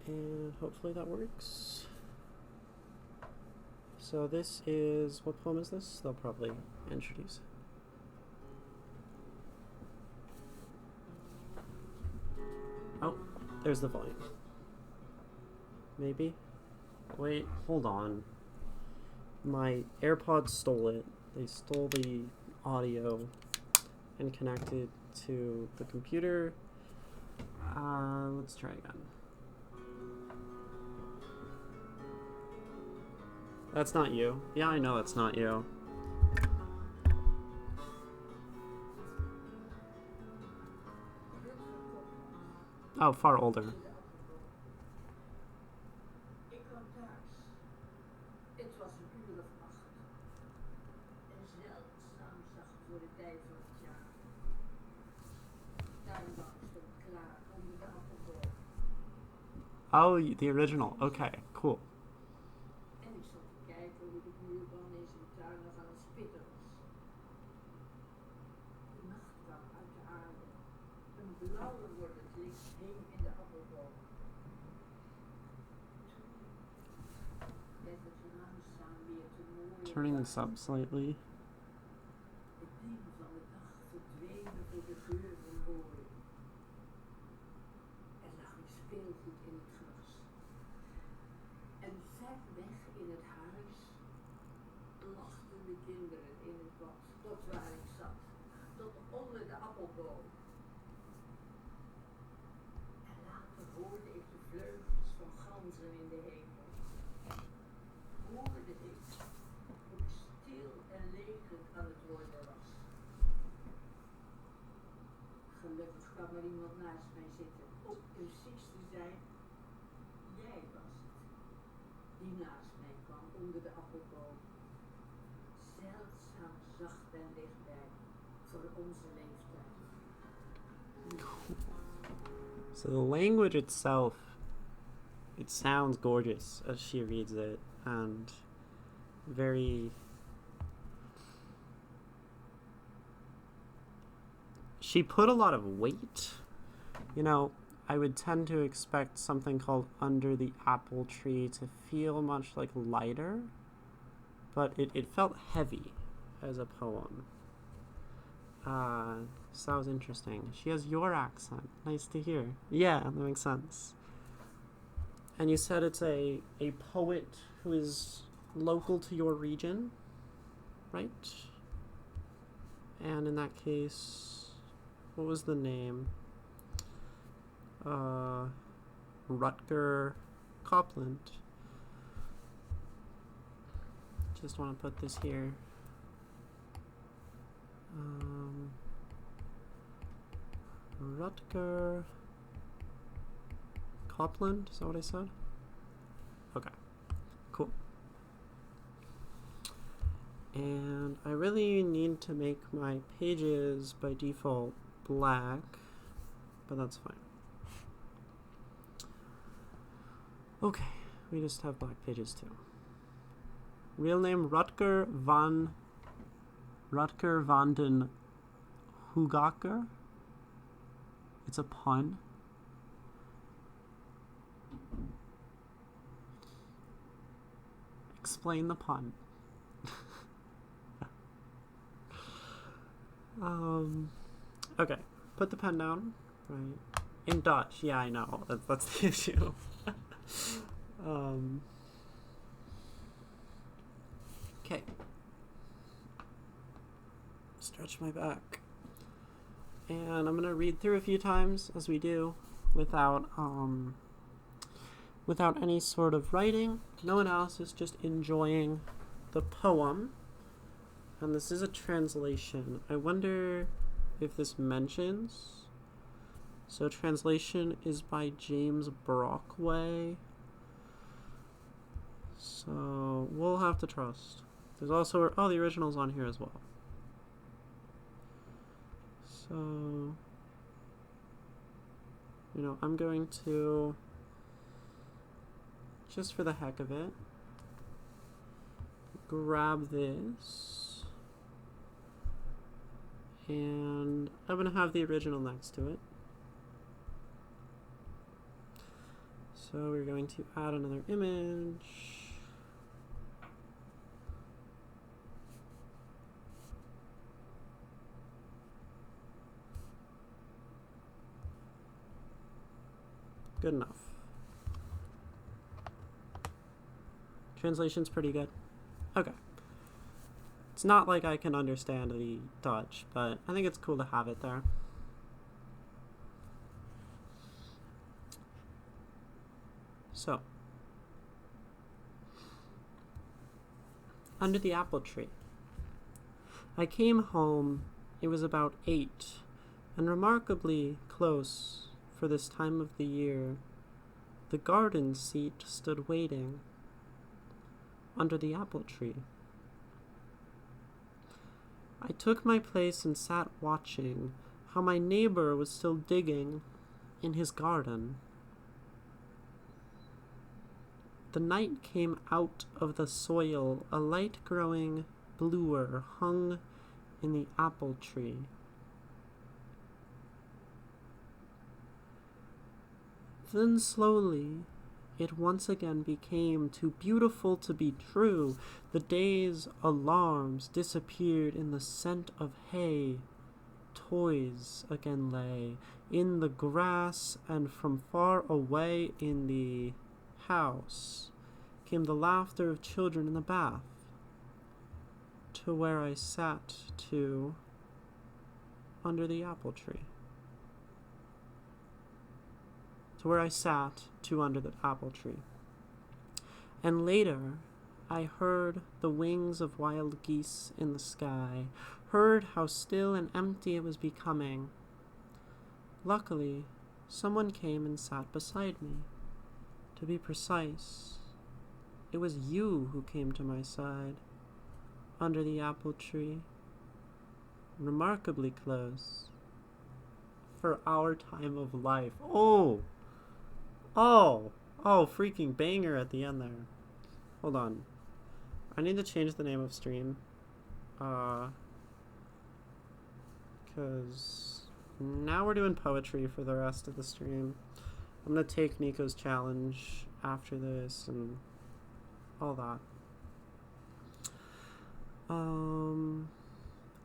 And hopefully that works. So this is, what poem is this? They'll probably introduce. Oh, there's the volume. Maybe? Wait, hold on. My AirPods stole it. They stole the audio and connected to the computer. Let's try again. That's not you. Yeah, I know that's not you. Oh, far older. Oh, the original. Okay, cool. Turning this up slightly. Gelukkig kwam er iemand naast mij zitten. Op precies te zijn. Jij was het. Die naast mij kwam onder de appelboom. Zeldzaam zacht en dichtbij. Voor onze leeftijd. So the language itself, it sounds gorgeous as she reads it, and very... She put a lot of weight. You know, I would tend to expect something called Under the Apple Tree to feel much like lighter, but it felt heavy as a poem. So that was interesting. She has your accent. Nice to hear. Yeah, that makes sense. And you said it's a poet who is local to your region, right? And in that case, what was the name? Rutger Kopland. Just want to put this here. Rutger Kopland, is that what I said? Okay, cool. And I really need to make my pages by default black, but that's fine. Okay, we just have black pages too. Real name Rutger van den Hoofdakker. It's a pun. Explain the pun. Okay, put the pen down. Right. In Dutch, yeah, I know. That's the issue. Okay. Stretch my back. And I'm gonna read through a few times, as we do, without any sort of writing, no analysis, just enjoying the poem. And this is a translation. I wonder if this mentions. So translation is by James Brockway. So we'll have to trust. There's also, oh, the original's on here as well. So, you know, I'm going to, just for the heck of it, grab this, and I'm going to have the original next to it. So we're going to add another image. Good enough. Translation's pretty good. Okay. It's not like I can understand the Dutch, but I think it's cool to have it there. So, under the apple tree. I came home, it was about 8, and remarkably close for this time of the year. The garden seat stood waiting under the apple tree. I took my place and sat watching how my neighbor was still digging in his garden. The night came out of the soil, a light growing bluer hung in the apple tree. Then slowly it once again became too beautiful to be true. The day's alarms disappeared in the scent of hay. Toys again lay in the grass, and from far away in the house came the laughter of children in the bath, to where I sat to under the apple tree. To where I sat to under the apple tree. And later I heard the wings of wild geese in the sky, heard how still and empty it was becoming. Luckily, someone came and sat beside me. To be precise, it was you who came to my side, under the apple tree, remarkably close, for our time of life. Oh, freaking banger at the end there. Hold on. I need to change the name of stream. Because now we're doing poetry for the rest of the stream. I'm going to take Nico's challenge after this and all that.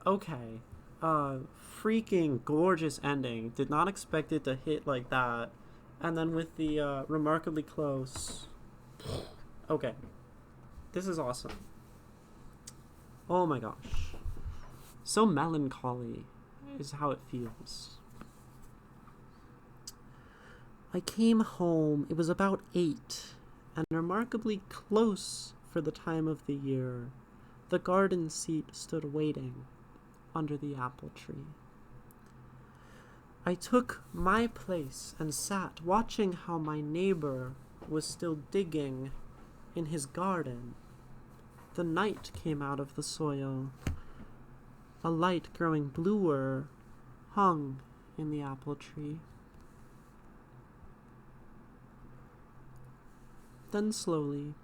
Okay. Freaking gorgeous ending. Did not expect it to hit like that. And then with the remarkably close. Okay. This is awesome. Oh my gosh. So melancholy is how it feels. I came home, it was about 8, and remarkably close for the time of the year. The garden seat stood waiting under the apple tree. I took my place and sat watching how my neighbor was still digging in his garden. The night came out of the soil. A light growing bluer hung in the apple tree. Then slowly,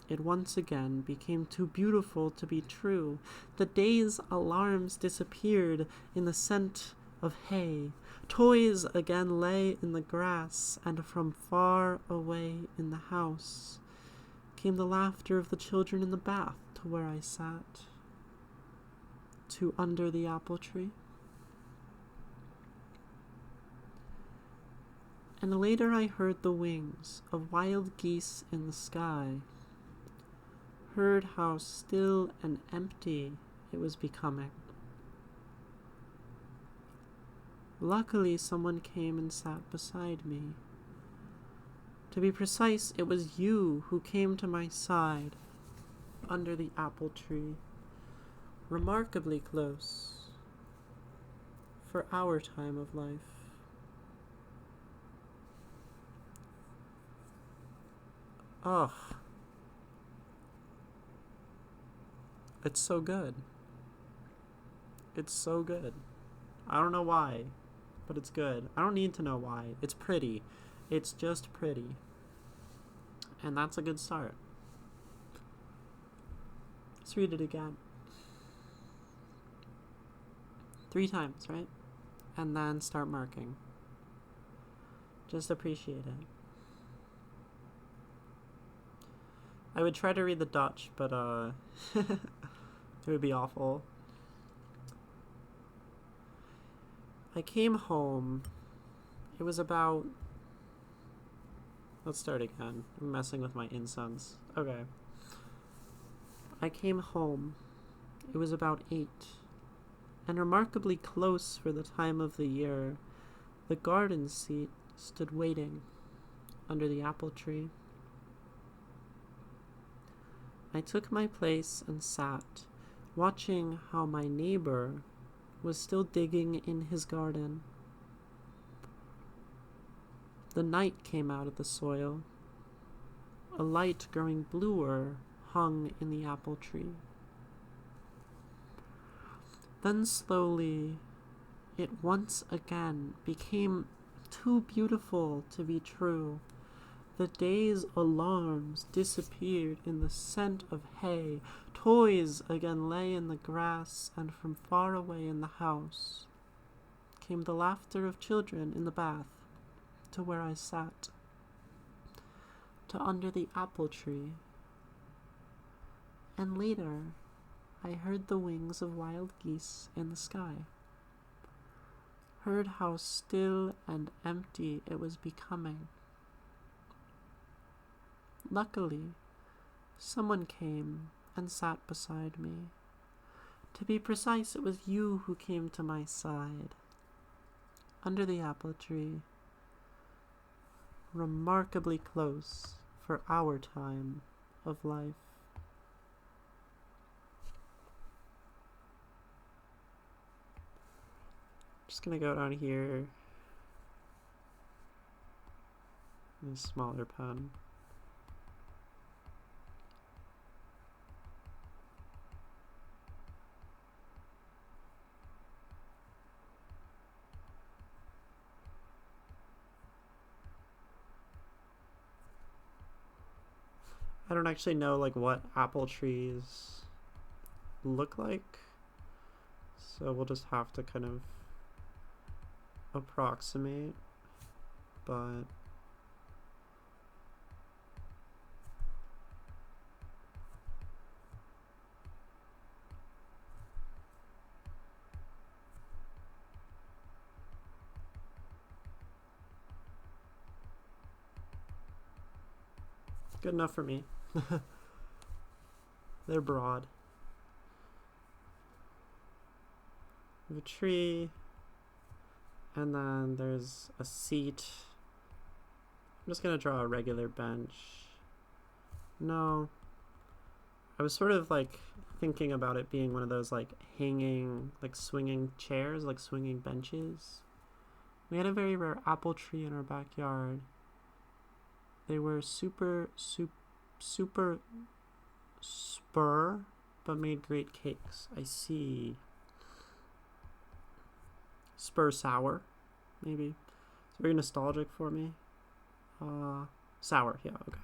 it once again became too beautiful to be true. The day's alarms disappeared in the scent of hay. Toys again lay in the grass, and from far away in the house came the laughter of the children in the bath, to where I sat, to under the apple tree. And later I heard the wings of wild geese in the sky, heard how still and empty it was becoming. Luckily, someone came and sat beside me. To be precise, it was you who came to my side under the apple tree, remarkably close for our time of life. Ugh. It's so good. It's so good. I don't know why, but it's good. I don't need to know why. It's pretty. It's just pretty. And that's a good start. Let's read it again. 3 times, right? And then start marking. Just appreciate it. I would try to read the Dutch, but it would be awful. I came home. It was about... Let's start again. I'm messing with my incense. Okay. I came home. It was about 8. And remarkably close for the time of the year, the garden seat stood waiting under the apple tree. I took my place and sat, watching how my neighbor was still digging in his garden. The night came out of the soil. A light growing bluer hung in the apple tree. Then slowly, it once again became too beautiful to be true. The day's alarms disappeared in the scent of hay. Toys again lay in the grass, and from far away in the house came the laughter of children in the bath, to where I sat, to under the apple tree. And later, I heard the wings of wild geese in the sky, heard how still and empty it was becoming. Luckily, someone came and sat beside me. To be precise, it was you who came to my side, under the apple tree, remarkably close for our time of life. Just gonna go down here, a smaller pen. I don't actually know like what apple trees look like, so we'll just have to kind of approximate, but good enough for me. They're broad. We have a tree, and then there's a seat. I'm just gonna draw a regular bench. No. I was sort of like thinking about it being one of those like hanging, like swinging chairs, like swinging benches. We had a very rare apple tree in our backyard. They were super spur, but made great cakes. I see. Spur sour, maybe. It's very nostalgic for me. Sour, yeah, okay.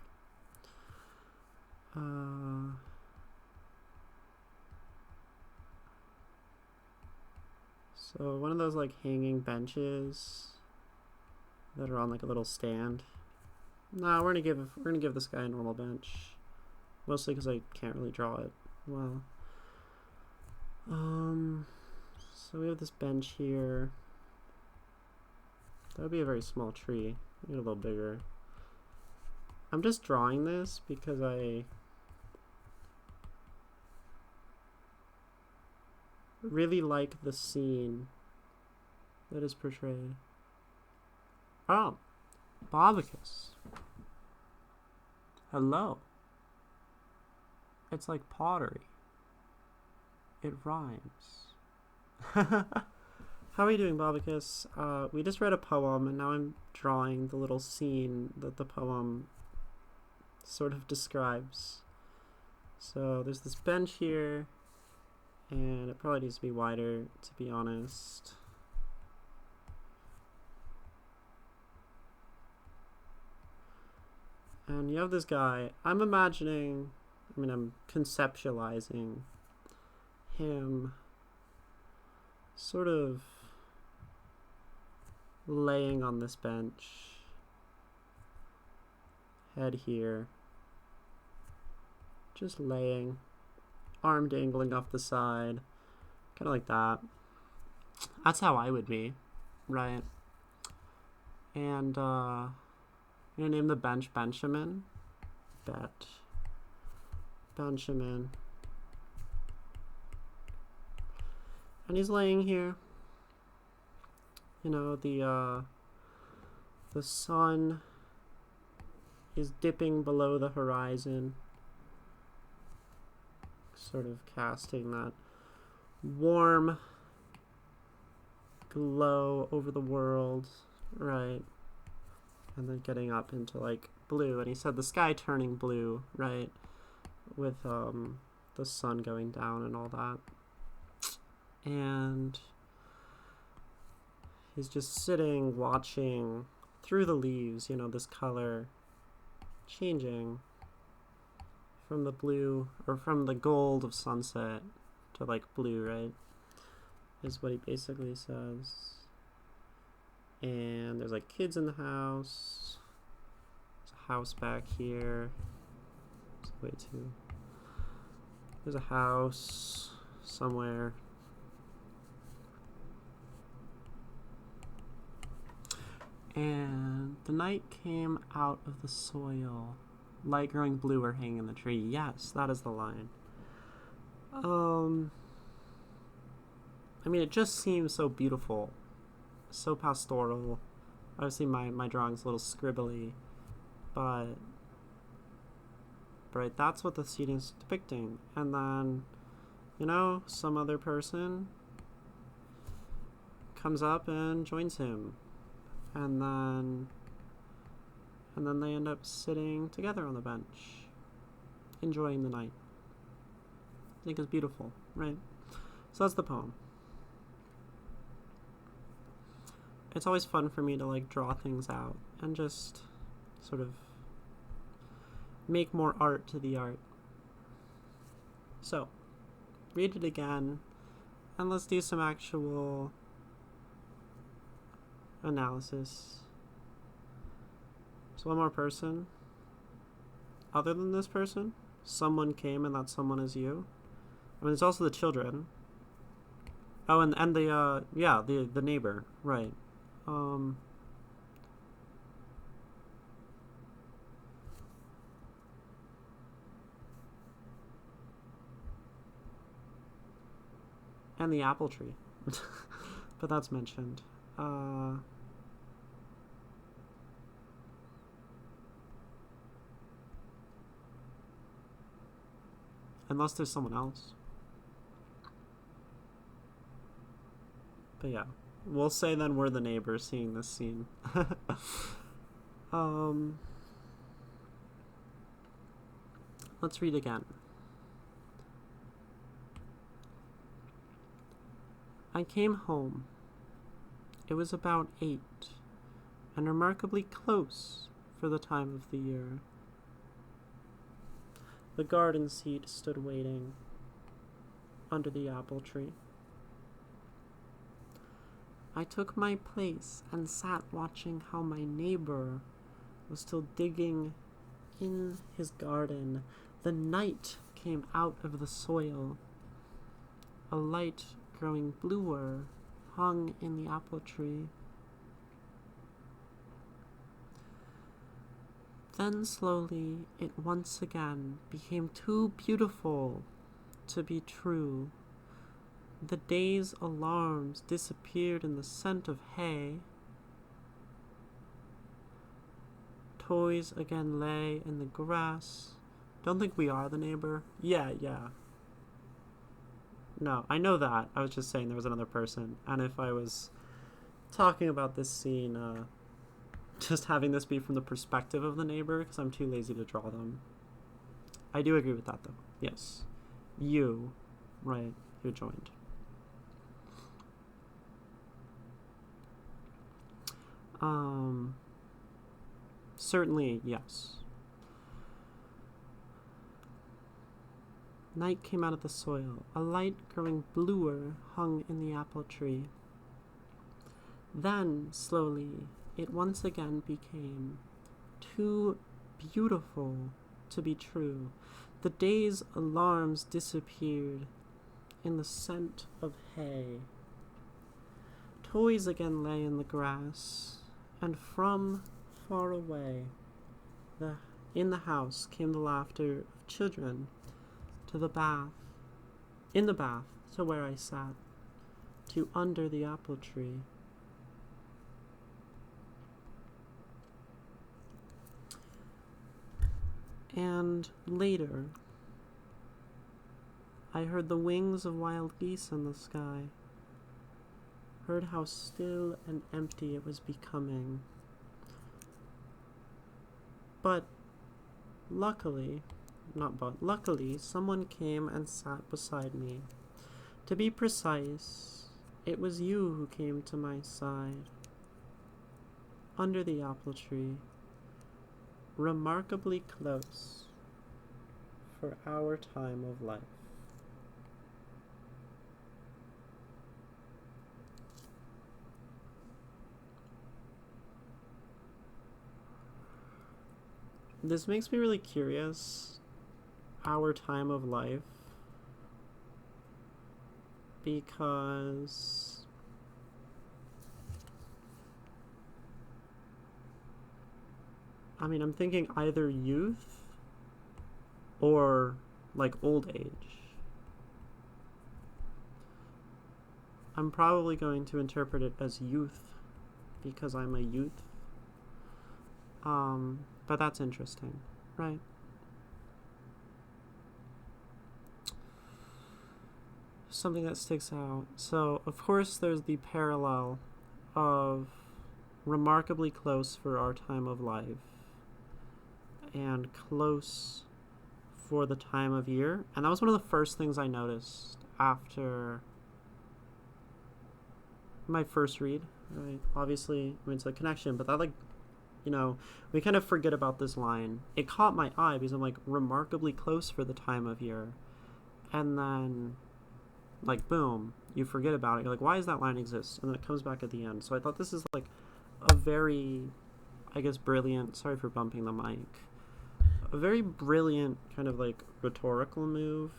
So one of those like hanging benches that are on like a little stand. No, we're gonna give this guy a normal bench, mostly because I can't really draw it well. So we have this bench here. That would be a very small tree. Make it a little bigger. I'm just drawing this because I really like the scene that is portrayed. Oh, Bobicus. Hello. It's like pottery. It rhymes. How are you doing, Bobicus? We just read a poem, and now I'm drawing the little scene that the poem sort of describes. So there's this bench here, and it probably needs to be wider, to be honest. And you have this guy. I'm conceptualizing him sort of laying on this bench, head here, just laying, arm dangling off the side, kind of like that. That's how I would be, right? And I'm gonna name the bench Benjamin. Benjamin. And he's laying here. You know, the sun is dipping below the horizon, sort of casting that warm glow over the world, right? And then getting up into like blue, and he said the sky turning blue, right? With the sun going down and all that. And he's just sitting, watching through the leaves, you know, this color changing from the blue, or from the gold of sunset to like blue, right? Is what he basically says. And there's like kids in the house. There's a house back here. There's a house somewhere. And the night came out of the soil, light growing bluer hanging in the tree. Yes, that is the line. I mean, it just seems so beautiful, so pastoral. Obviously, my drawing's a little scribbly, but right, that's what the scene is depicting. And then, you know, some other person comes up and joins him. And then they end up sitting together on the bench, enjoying the night. I think it's beautiful, right? So that's the poem. It's always fun for me to like draw things out and just sort of make more art to the art. So, read it again, and let's do some actual analysis. So one more person. Other than this person, someone came, and that someone is you. I mean, there's also the children. Oh, and the neighbor, right? And the apple tree, but that's mentioned. Unless there's someone else. But yeah, we'll say then we're the neighbors seeing this scene. Let's read again. I came home. It was about 8, and remarkably close for the time of the year. The garden seat stood waiting under the apple tree. I took my place and sat watching how my neighbor was still digging in his garden. The night came out of the soil. A light growing bluer hung in the apple tree. Then slowly it once again became too beautiful to be true. The day's alarms disappeared in the scent of hay. Toys again lay in the grass. Don't think we are the neighbor. Yeah. No, I know that. I was just saying there was another person. And if I was talking about this scene, just having this be from the perspective of the neighbor, because I'm too lazy to draw them. I do agree with that, though. Yes. You, right, you joined. Certainly, yes. Night came out of the soil. A light growing bluer hung in the apple tree. Then, slowly, it once again became too beautiful to be true. The day's alarms disappeared in the scent of hay. Toys again lay in the grass, and from far away, in the house came the laughter of children in the bath, to where I sat, to under the apple tree. And later, I heard the wings of wild geese in the sky, heard how still and empty it was becoming. Luckily, someone came and sat beside me. To be precise, it was you who came to my side, under the apple tree, remarkably close for our time of life. This makes me really curious, our time of life, because I'm thinking either youth or like old age. I'm probably going to interpret it as youth because I'm a youth. But that's interesting, right? Something that sticks out. So, of course, there's the parallel of remarkably close for our time of life and close for the time of year. And that was one of the first things I noticed after my first read, right? Obviously, it's a connection, but that, we kind of forget about this line. It caught my eye because I'm remarkably close for the time of year. And then, boom, you forget about it. You're why does that line exist? And then it comes back at the end. So I thought this is, a very, brilliant, sorry for bumping the mic, a very brilliant kind of, rhetorical move.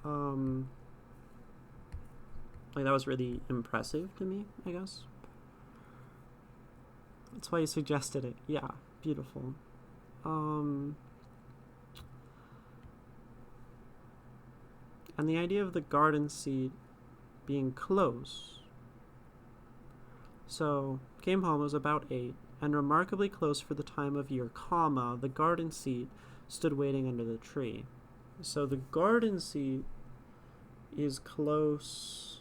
That was really impressive to me, I guess. That's why you suggested it. Yeah, beautiful. And the idea of the garden seat being close. So, came home, it was about 8, and remarkably close for the time of year, comma, the garden seat stood waiting under the tree. So the garden seat is close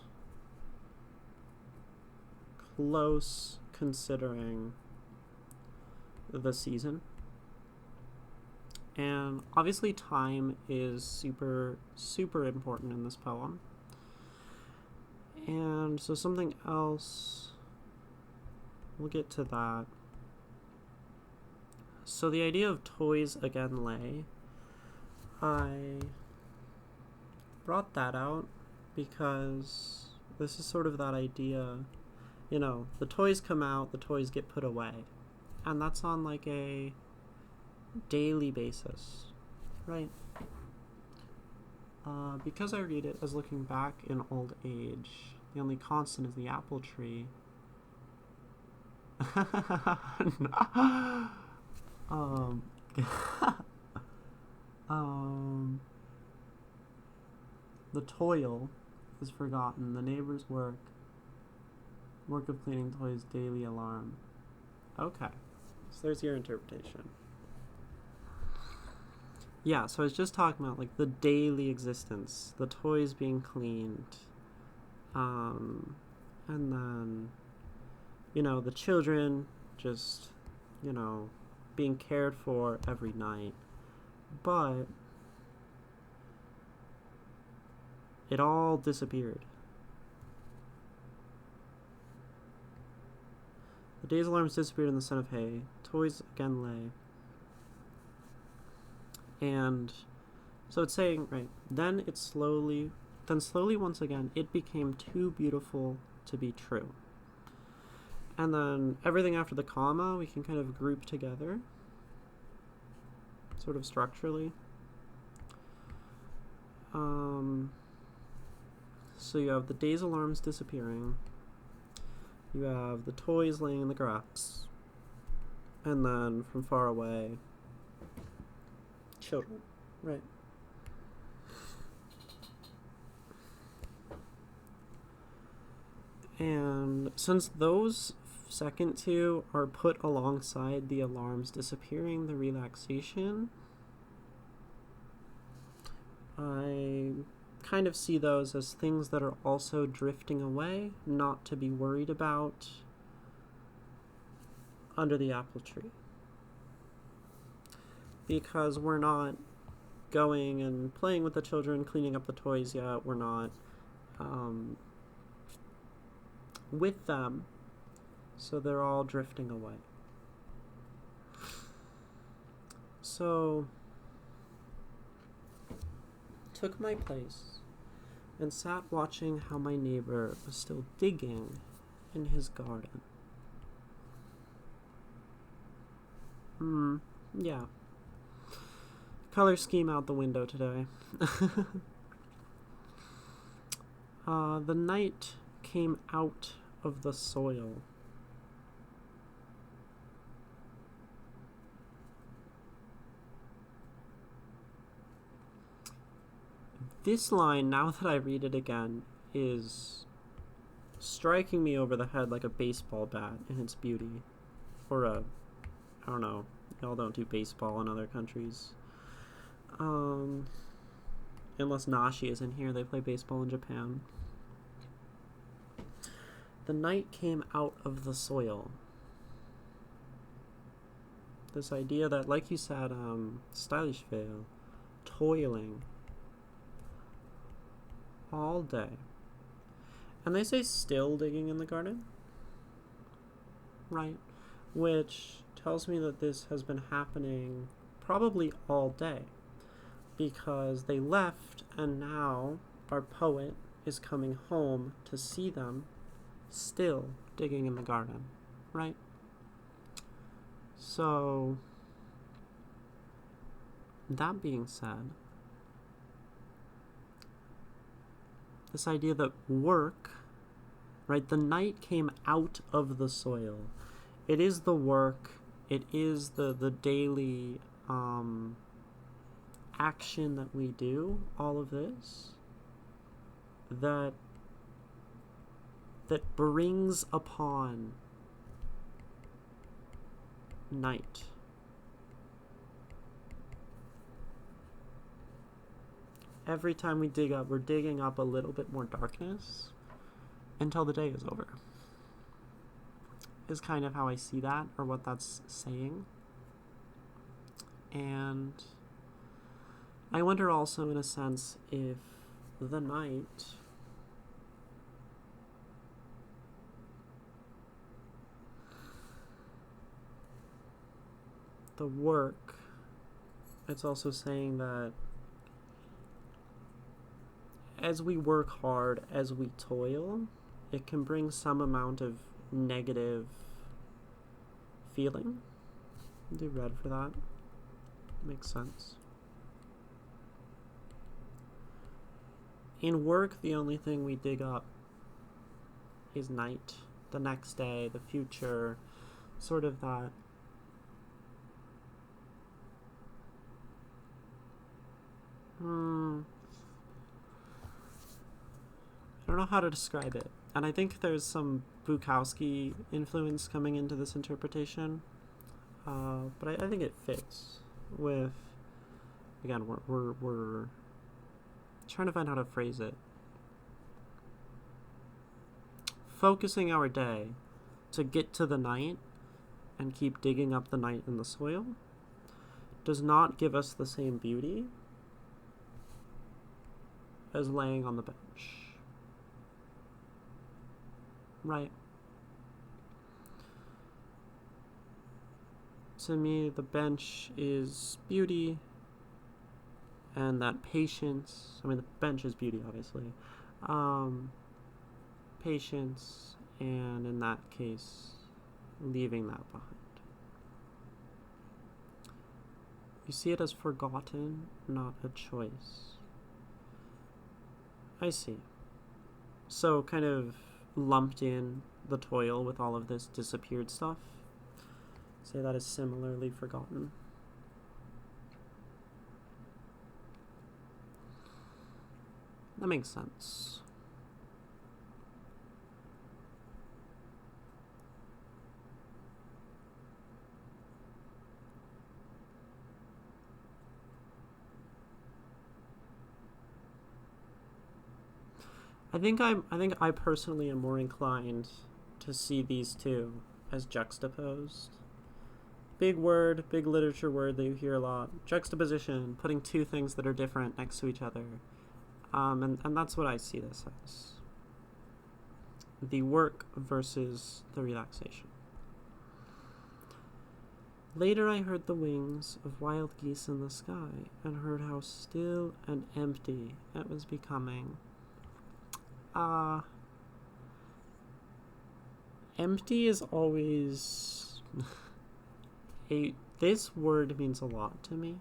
considering the season. And obviously time is super, super important in this poem. And so something else, we'll get to that. So the idea of toys again lay, I brought that out because this is sort of that idea, the toys come out, the toys get put away. And that's on a daily basis, right? Because I read it as looking back in old age, the only constant is the apple tree. The toil is forgotten, the neighbor's work of cleaning toys, daily alarm. Okay, so there's your interpretation. Yeah, so I was just talking about the daily existence, the toys being cleaned, and then, the children just, being cared for every night. But it all disappeared. The day's alarms disappeared in the scent of hay. Toys again lay. And so it's saying, right, then slowly once again, it became too beautiful to be true. And then everything after the comma, we can kind of group together. sort of structurally. So you have the day's alarms disappearing, you have the toys laying in the grass, and then from far away, children, right? And since those second two are put alongside the alarms disappearing, the relaxation, I kind of see those as things that are also drifting away, not to be worried about under the apple tree. Because we're not going and playing with the children, cleaning up the toys yet. We're not with them, so they're all drifting away. So, took my place and sat watching how my neighbor was still digging in his garden. Yeah. Color scheme out the window today. The night came out of the soil. This line, now that I read it again, is striking me over the head like a baseball bat in its beauty. Or I don't know, y'all don't do baseball in other countries. Unless Nashi is in here, they play baseball in Japan. The night came out of the soil. This idea that, like you said, StylishFail, toiling all day. And they say still digging in the garden, right? Which tells me that this has been happening probably all day, because they left and now our poet is coming home to see them still digging in the garden, right? So, that being said, this idea that work, right, the night came out of the soil. It is the work, it is the daily action that we do, all of this, that brings upon night. Every time we dig up, we're digging up a little bit more darkness until the day is over. Is kind of how I see that, or what that's saying. And I wonder also, in a sense, if the night the work, it's also saying that as we work hard, as we toil, it can bring some amount of negative feeling. Do red for that. Makes sense. In work, the only thing we dig up is night, the next day, the future, sort of that. I don't know how to describe it. And I think there's some Bukowski influence coming into this interpretation. But I think it fits with, again, we're trying to find how to phrase it. Focusing our day to get to the night and keep digging up the night in the soil does not give us the same beauty as laying on the bench. Right. To me, the bench is beauty, and that patience, I mean, the bench is beauty, obviously. Patience, and in that case, leaving that behind. You see it as forgotten, not a choice. I see. So kind of lumped in the toil with all of this disappeared stuff. Say that is similarly forgotten. That makes sense. I think I personally am more inclined to see these two as juxtaposed. Big word, big literature word that you hear a lot. Juxtaposition, putting two things that are different next to each other. And that's what I see this as. The work versus the relaxation. Later I heard the wings of wild geese in the sky, and heard how still and empty it was becoming. Empty is always this word means a lot to me.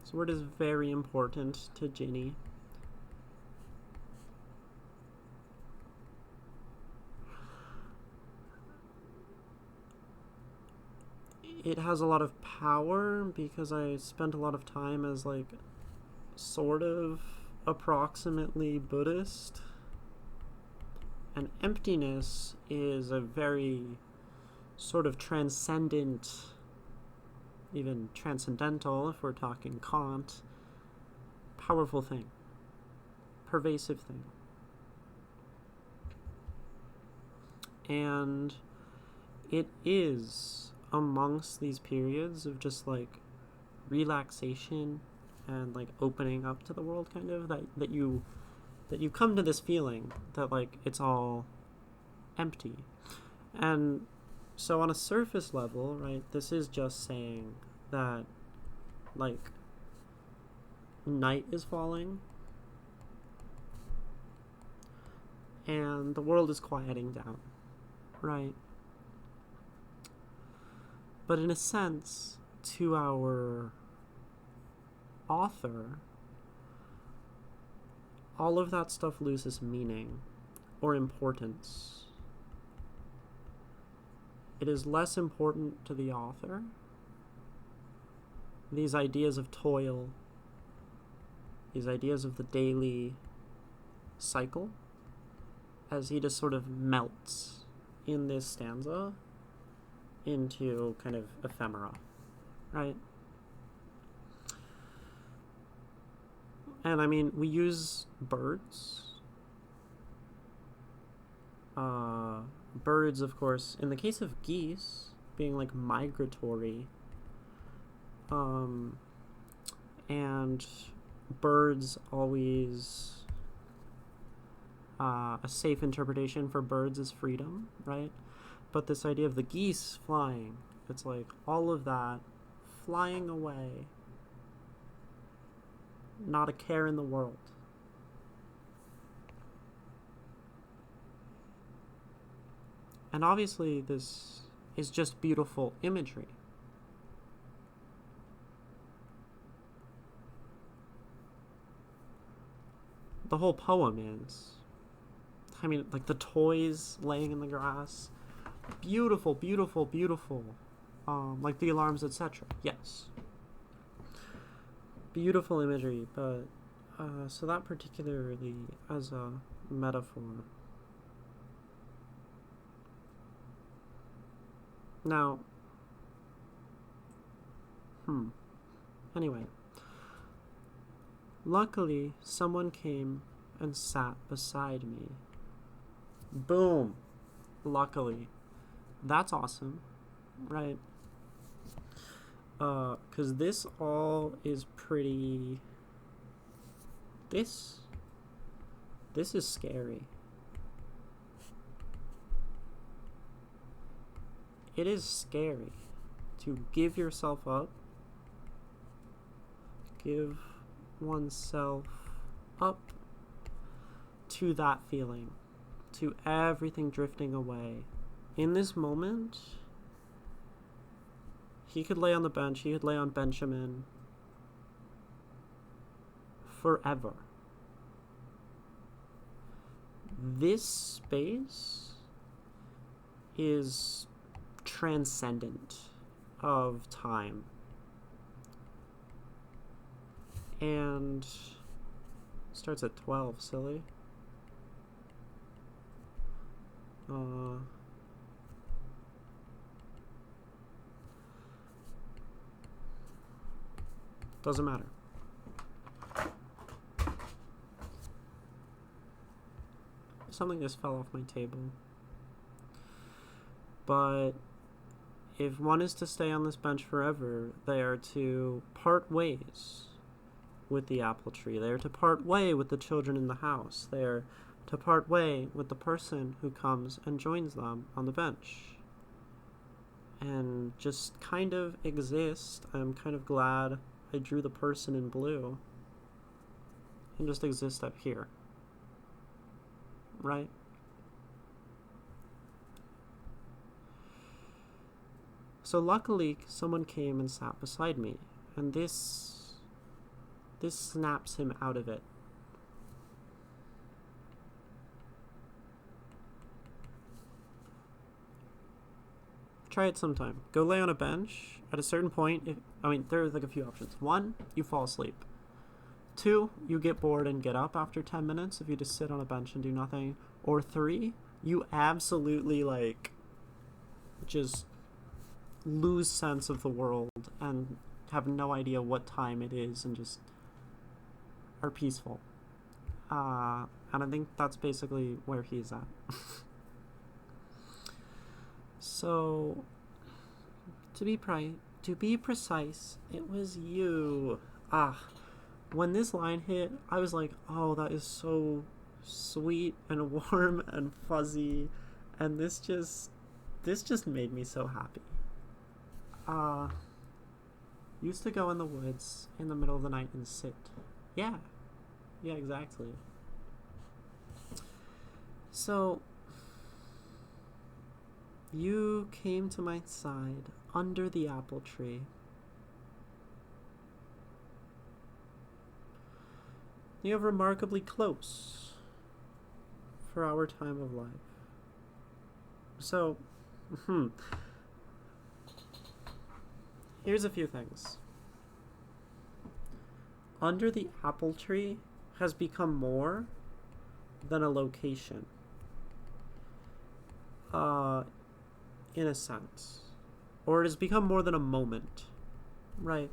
This word is very important to Ginny. It has a lot of power because I spent a lot of time as like sort of approximately Buddhist, and emptiness is a very sort of transcendent, even transcendental if we're talking Kant, powerful thing, pervasive thing. And it is amongst these periods of just like relaxation and like opening up to the world, kind of, that you come to this feeling that like it's all empty. And so on a surface level, right, this is just saying that like night is falling and the world is quieting down, right? But in a sense, to our author, all of that stuff loses meaning or importance. It is less important to the author. These ideas of toil, these ideas of the daily cycle, as he just sort of melts in this stanza into kind of ephemera, right? And I mean, we use birds. Birds, of course, in the case of geese, being like migratory. And birds always, a safe interpretation for birds is freedom, right? But this idea of the geese flying, it's like all of that flying away, not a care in the world. And obviously this is just beautiful imagery. The whole poem is, I mean, like the toys laying in the grass, beautiful, beautiful, beautiful. Like the alarms, etc. Yes. Beautiful imagery, but so that particularly as a metaphor. Now, anyway, luckily someone came and sat beside me. Boom. Luckily. That's awesome, right? 'Cause this all is pretty... This is scary. It is scary to give yourself up, give oneself up to that feeling, to everything drifting away. In this moment, He could lay on the bench. He could lay on Benjamin forever. This space is transcendent of time. And starts at 12, silly. Doesn't matter. Something just fell off my table. But if one is to stay on this bench forever, they are to part ways with the apple tree. They are to part way with the children in the house. They are to part way with the person who comes and joins them on the bench. And just kind of exist. I'm kind of glad I drew the person in blue. And just exist up here. Right? So luckily, someone came and sat beside me, and this snaps him out of it. Try it sometime. Go lay on a bench. At a certain point, there's like a few options. 1, you fall asleep. 2, you get bored and get up after 10 minutes if you just sit on a bench and do nothing. Or 3, you absolutely just lose sense of the world and have no idea what time it is and just are peaceful. And I think that's basically where he's at. So, to be precise, it was you. When this line hit, I was like, oh, that is so sweet and warm and fuzzy, and this just made me so happy. Used to go in the woods in the middle of the night and sit. Yeah, exactly. So, you came to my side under the apple tree. You have remarkably close for our time of life. So, here's a few things. Under the apple tree has become more than a location. In a sense. Or it has become more than a moment. Right.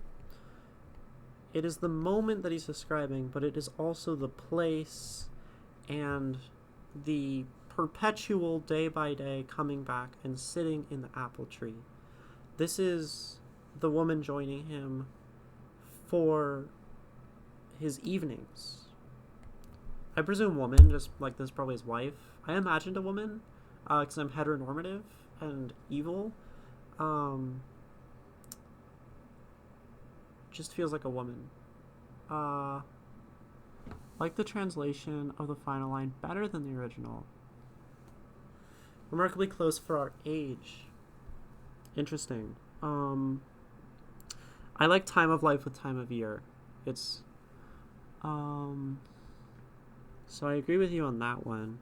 It is the moment that he's describing, but it is also the place and the perpetual day by day coming back and sitting in the apple tree. This is the woman joining him for his evenings. I presume woman, just like this is probably his wife. I imagined a woman, because I'm heteronormative and evil. Just feels like a woman. Like the translation of the final line better than the original. Remarkably close for our age. Interesting. I like time of life with time of year. It's so I agree with you on that one.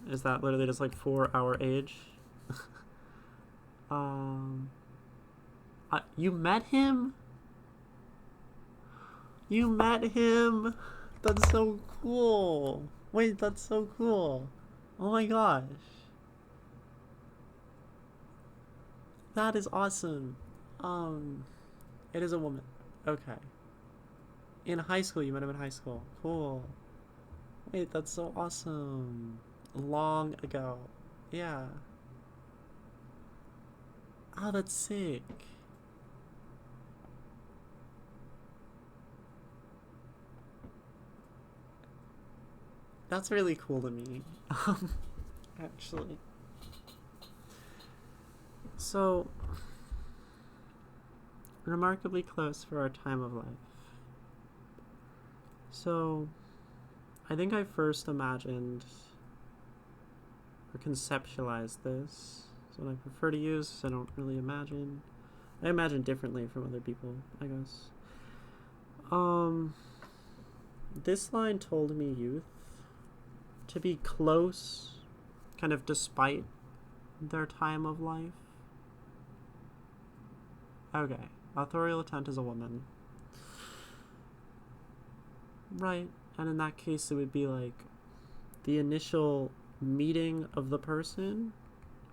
Is that literally just like for our age? You met him? You met him? That's so cool. Wait, that's so cool. Oh my gosh. That is awesome. It is a woman. Okay. In high school, you met him in high school. Cool. Wait, that's so awesome. Long ago. Yeah. Oh, that's sick. That's really cool to me. Actually. So, remarkably close for our time of life. So, I think I first imagined or conceptualize this. So what I prefer to use, I don't really imagine. I imagine differently from other people, I guess. This line told me youth to be close, kind of despite their time of life. Okay, authorial intent is a woman. Right, and in that case it would be like the initial meeting of the person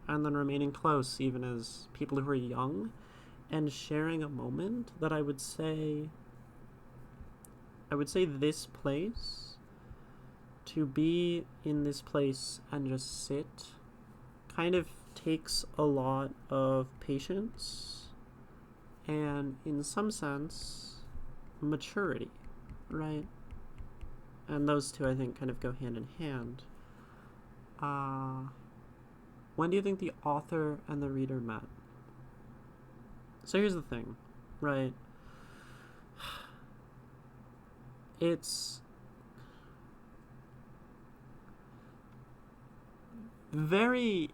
and then remaining close even as people who are young and sharing a moment that I would say this place, to be in this place and just sit, kind of takes a lot of patience and, in some sense, maturity, right? And those two, I think, kind of go hand in hand. When do you think the author and the reader met? So here's the thing, right? It's very...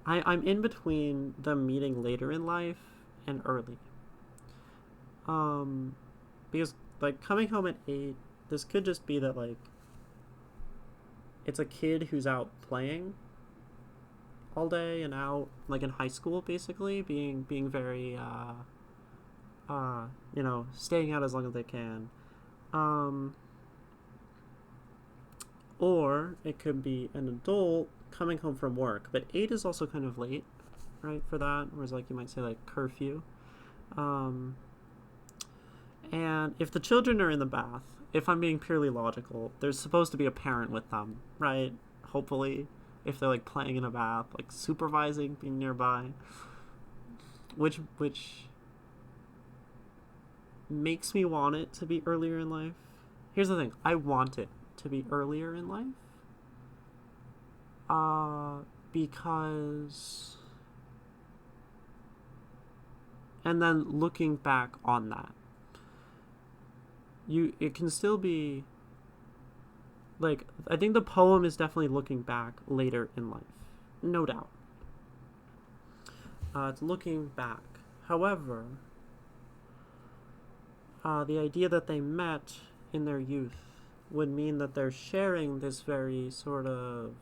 I'm in between them meeting later in life and early. Because, like, coming home at 8, this could just be that, like, it's a kid who's out playing all day and out, like, in high school, basically, being very, staying out as long as they can. Or it could be an adult coming home from work, but 8 is also kind of late, right, for that, whereas, like, you might say, like, curfew. And if the children are in the bath, if I'm being purely logical, there's supposed to be a parent with them, right? Hopefully, if they're, like, playing in a bath, like, supervising, being nearby, which makes me want it to be earlier in life. Here's the thing, I want it to be earlier in life, because, and then looking back on that, it can still be, like, I think the poem is definitely looking back later in life, no doubt. It's looking back. However, the idea that they met in their youth would mean that they're sharing this very sort of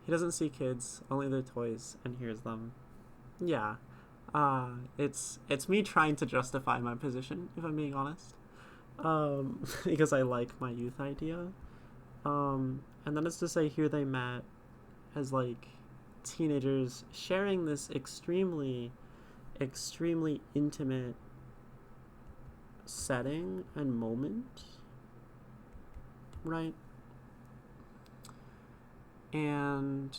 he doesn't see kids, only their toys, and hears them. Yeah. It's me trying to justify my position, if I'm being honest. Because I like my youth idea. And then it's to say here they met as, like, teenagers sharing this extremely intimate setting and moment, right? And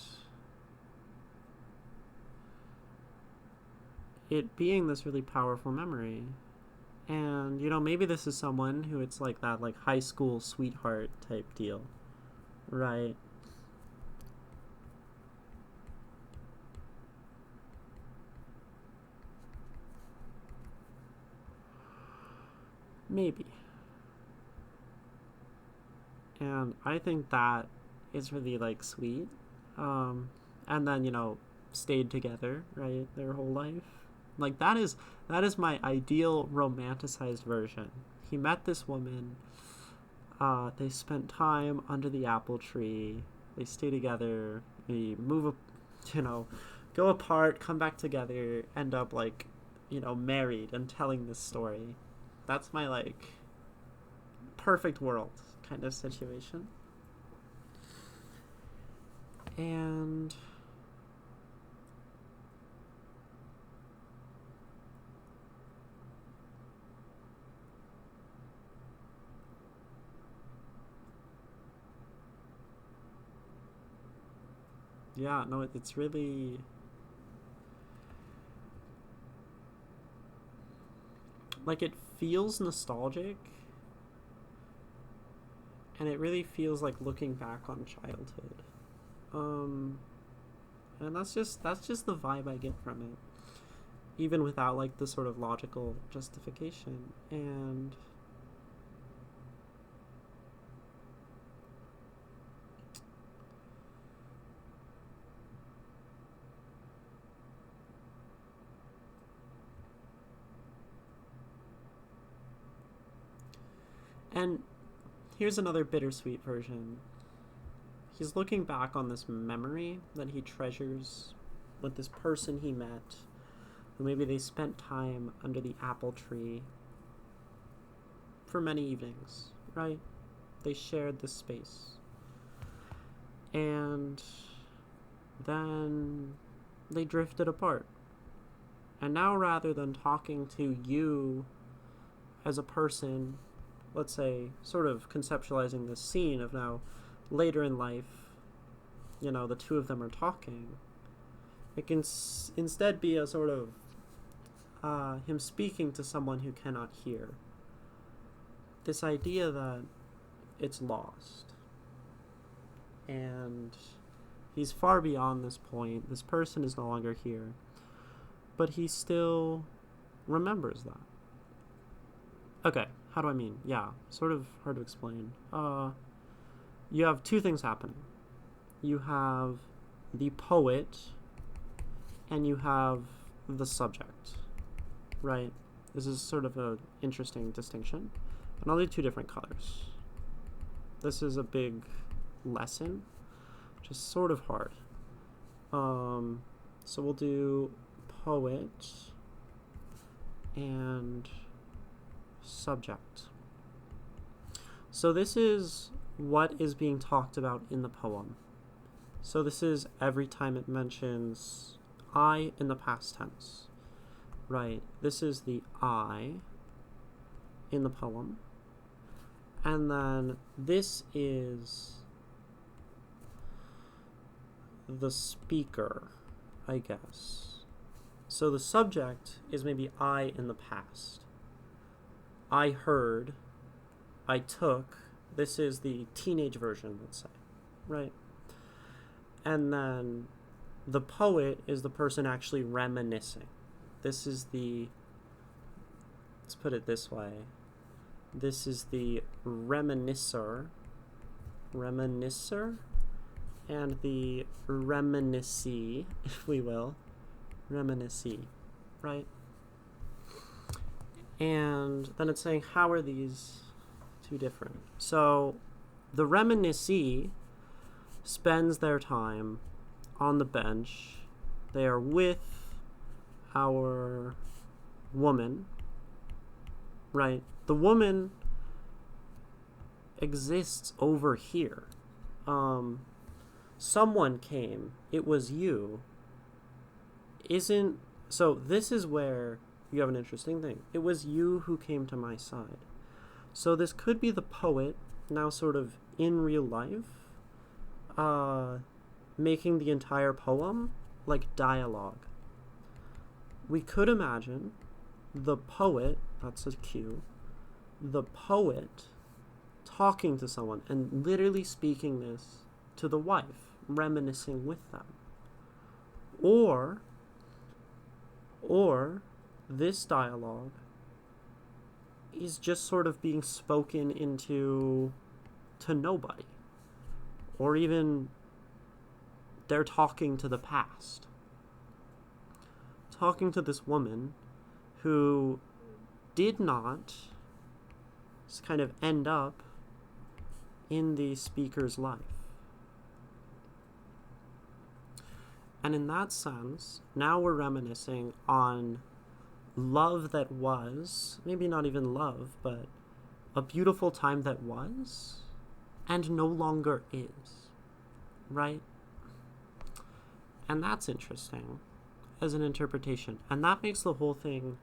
it being this really powerful memory. And, maybe this is someone who it's like that, like, high school sweetheart type deal, right? Maybe. And I think that is really, like, sweet. And then, stayed together, right, their whole life. Like, that is my ideal romanticized version. He met this woman, they spent time under the apple tree, they stay together, they move, go apart, come back together, end up, like, married and telling this story. That's my, like, perfect world kind of situation. And yeah, no, it's really, like, it feels nostalgic, and it really feels like looking back on childhood. And that's just the vibe I get from it, even without, like, the sort of logical justification. And And here's another bittersweet version. He's looking back on this memory that he treasures with this person he met, who maybe they spent time under the apple tree for many evenings, right? They shared this space. And then they drifted apart. And now, rather than talking to you as a person, let's say, sort of conceptualizing this scene of now later in life, the two of them are talking, it can instead be a sort of him speaking to someone who cannot hear. This idea that it's lost. And he's far beyond this point. This person is no longer here. But he still remembers that. Okay, how do I mean? Yeah, sort of hard to explain. You have two things happening. You have the poet and you have the subject, right? This is sort of an interesting distinction. And I'll do two different colors. This is a big lesson, just sort of hard. So we'll do poet and subject. So this is what is being talked about in the poem. So this is every time it mentions I in the past tense, right? This is the I in the poem. And then this is the speaker, I guess. So the subject is maybe I in the past. I heard, I took. This is the teenage version, let's say, right? And then the poet is the person actually reminiscing. This is the, let's put it this way. This is the reminiscer, and the reminiscee, if we will, reminiscee, right? And then it's saying, how are these two different? So the reminiscee spends their time on the bench. They are with our woman, right? The woman exists over here. Someone came. It was you. So this is where you have an interesting thing. It was you who came to my side. So this could be the poet, now sort of in real life, making the entire poem like dialogue. We could imagine the poet, that's a cue, the poet talking to someone and literally speaking this to the wife, reminiscing with them. Or this dialogue is just sort of being spoken into to nobody. Or even they're talking to the past. Talking to this woman who did not kind of end up in the speaker's life. And in that sense, now we're reminiscing on love that was, maybe not even love, but a beautiful time that was and no longer is, right? And that's interesting as an interpretation. And that makes the whole thing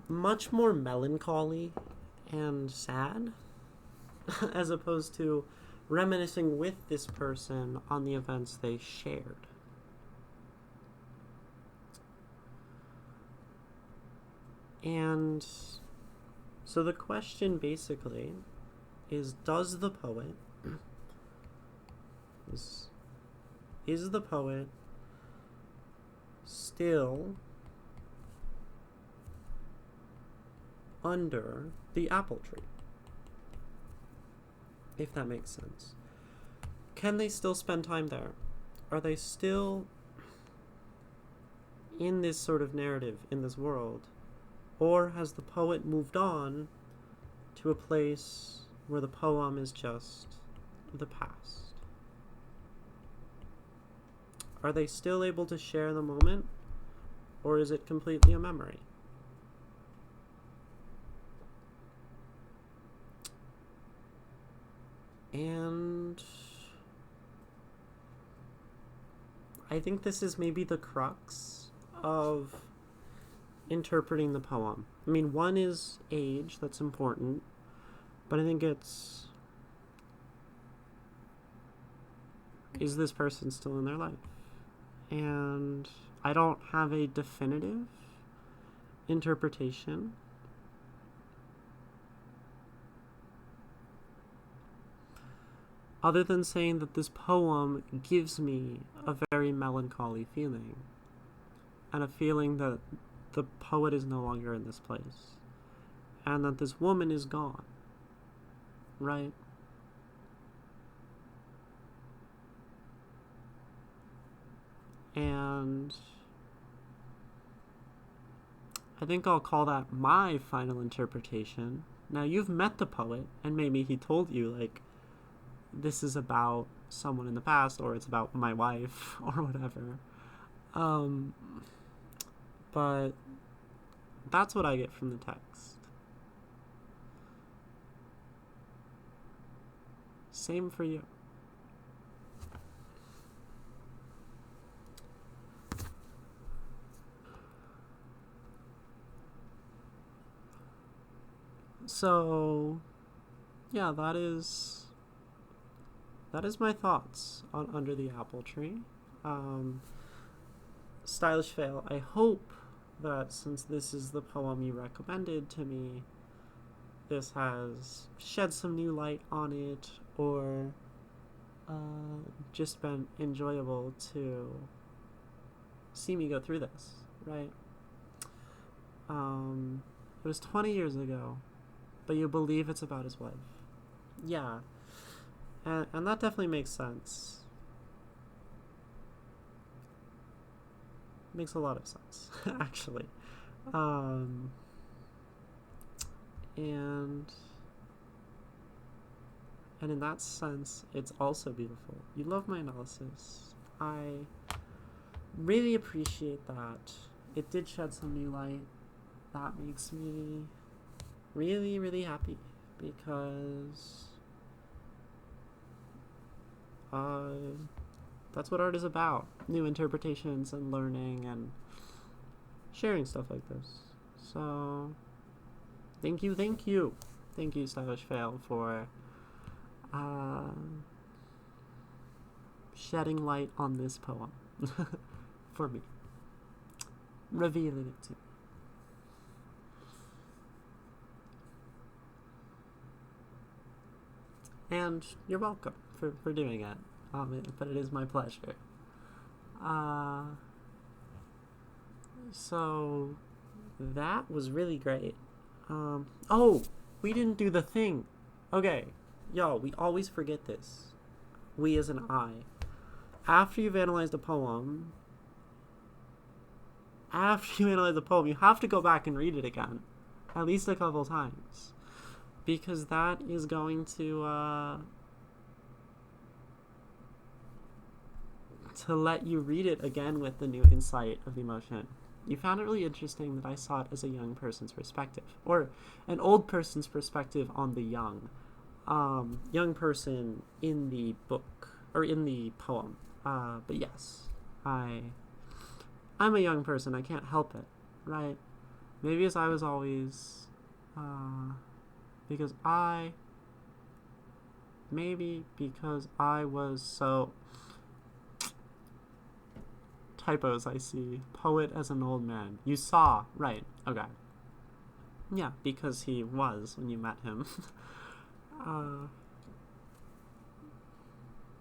much more melancholy and sad as opposed to reminiscing with this person on the events they shared. And so the question basically is, does the poet is the poet still under the apple tree? If that makes sense. Can they still spend time there? Are they still in this sort of narrative, in this world? Or has the poet moved on to a place where the poem is just the past? Are they still able to share the moment, or is it completely a memory? And I think this is maybe the crux of interpreting the poem. I mean, one is age, that's important, but I think it's, is this person still in their life? And I don't have a definitive interpretation. Other than saying that this poem gives me a very melancholy feeling, and a feeling that the poet is no longer in this place, and that this woman is gone, right? And I think I'll call that my final interpretation. Now, you've met the poet, and maybe he told you, like, this is about someone in the past, or it's about my wife, or whatever. But that's what I get from the text. Same for you. So, yeah, that is my thoughts on Under the Apple Tree. StylishFail, I hope that since this is the poem you recommended to me, this has shed some new light on it, or just been enjoyable to see me go through this, right? It was 20 years ago, but you believe it's about his wife. Yeah. And that definitely makes sense. Makes a lot of sense, actually. And in that sense, it's also beautiful. You love my analysis. I really appreciate that. It did shed some new light. That makes me really, really happy, because that's what art is about. New interpretations and learning and sharing stuff like this. So, thank you, StylishFail, for shedding light on this poem for me, revealing it to me. And you're welcome for doing it. But it is my pleasure. So that was really great. Oh, we didn't do the thing. Okay, y'all, we always forget this. We as an I. After you've analyzed a poem, you have to go back and read it again, at least a couple times, because that is going to let you read it again with the new insight of the emotion. You found it really interesting that I saw it as a young person's perspective, or an old person's perspective on the young person in the book, or in the poem. But yes, I'm a young person. I can't help it, right? Maybe as I was always, because I was so... Typos I see. Poet as an old man. You saw. Right. Okay. Yeah, because he was when you met him.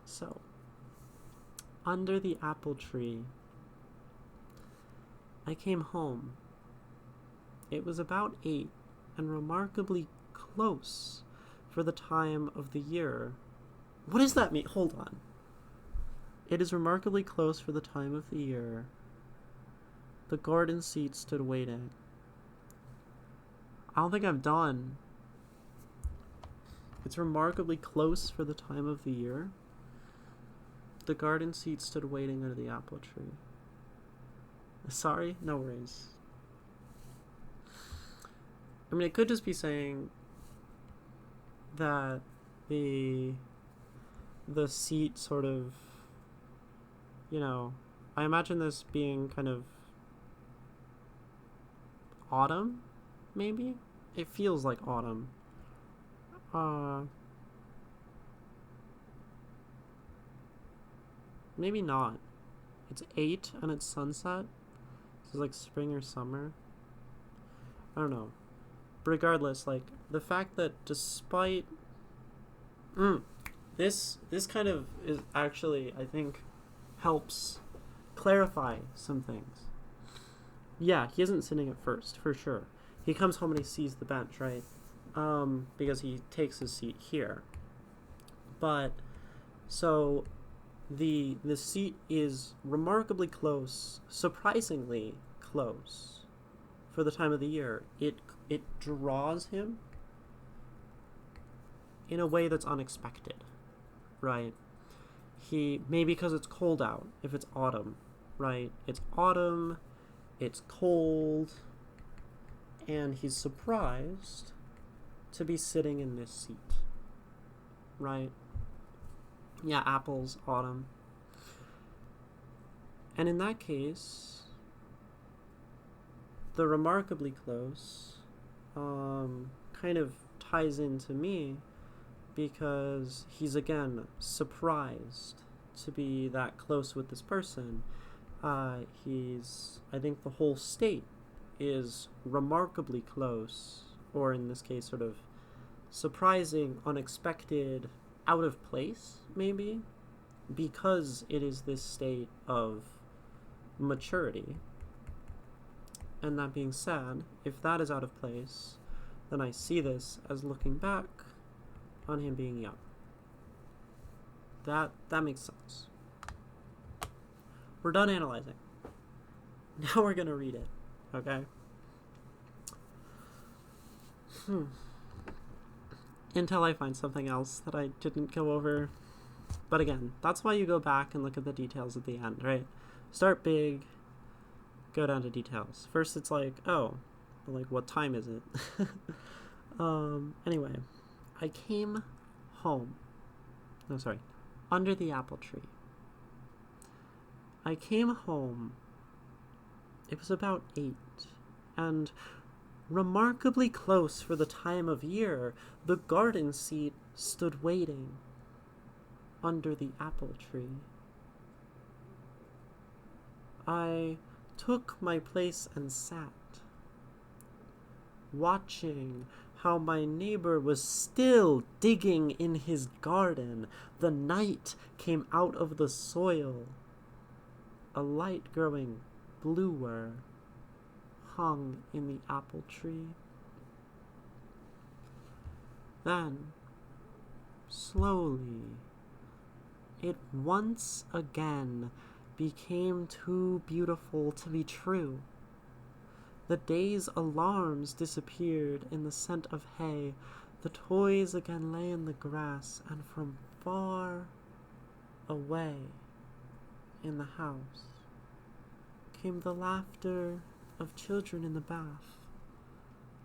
So, Under the Apple Tree. I came home. It was about 8 and remarkably close for the time of the year. What does that mean? Hold on. It is remarkably close for the time of the year. The garden seat stood waiting. I don't think I've done It's remarkably close for the time of the year. The garden seat stood waiting under the apple tree. Sorry? No worries. I mean, it could just be saying that the seat sort of, you know, I imagine this being kind of autumn, maybe? It feels like autumn. Maybe not. It's 8 and it's sunset. This is like spring or summer. I don't know. But regardless, like, the fact that despite... This kind of is actually, I think, helps clarify some things. Yeah, he isn't sitting at first, for sure. He comes home and he sees the bench, right? Because he takes his seat here. But, so, the seat is remarkably close, surprisingly close, for the time of the year. It draws him in a way that's unexpected, right? Maybe because it's cold out, if it's autumn, right? It's autumn, it's cold, and he's surprised to be sitting in this seat, right? Yeah, apples, autumn. And in that case, the remarkably close kind of ties into me because he's, again, surprised to be that close with this person. I think the whole state is remarkably close, or in this case, sort of surprising, unexpected, out of place, maybe, because it is this state of maturity. And that being said, if that is out of place, then I see this as looking back on him being young. That makes sense. We're done analyzing. Now we're gonna read it, okay? Until I find something else that I didn't go over. But again, that's why you go back and look at the details at the end, right? Start big, go down to details. First it's like, oh, well, like, what time is it? Anyway, I came home. No, sorry. Under the apple tree. I came home. It was about 8. And remarkably close for the time of year, the garden seat stood waiting under the apple tree. I took my place and sat, watching how my neighbor was still digging in his garden. The night came out of the soil. A light growing bluer hung in the apple tree. Then, slowly, it once again became too beautiful to be true. The day's alarms disappeared in the scent of hay. The toys again lay in the grass, and from far away in the house came the laughter of children in the bath,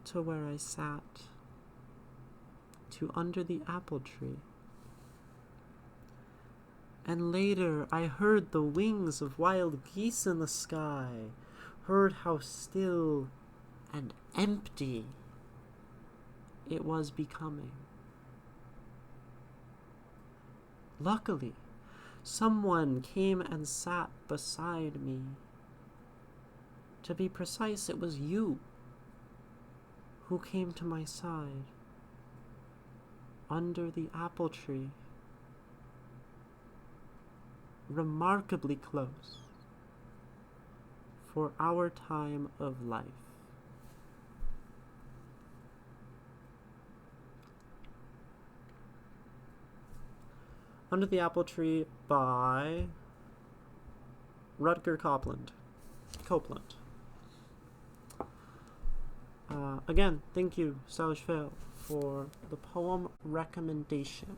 to where I sat, to under the apple tree. And later I heard the wings of wild geese in the sky, heard how still and empty it was becoming. Luckily, someone came and sat beside me. To be precise, it was you who came to my side under the apple tree, remarkably close for our time of life. Under the Apple Tree by Rutger Kopland. Again, thank you, StylishFail, for the poem recommendation.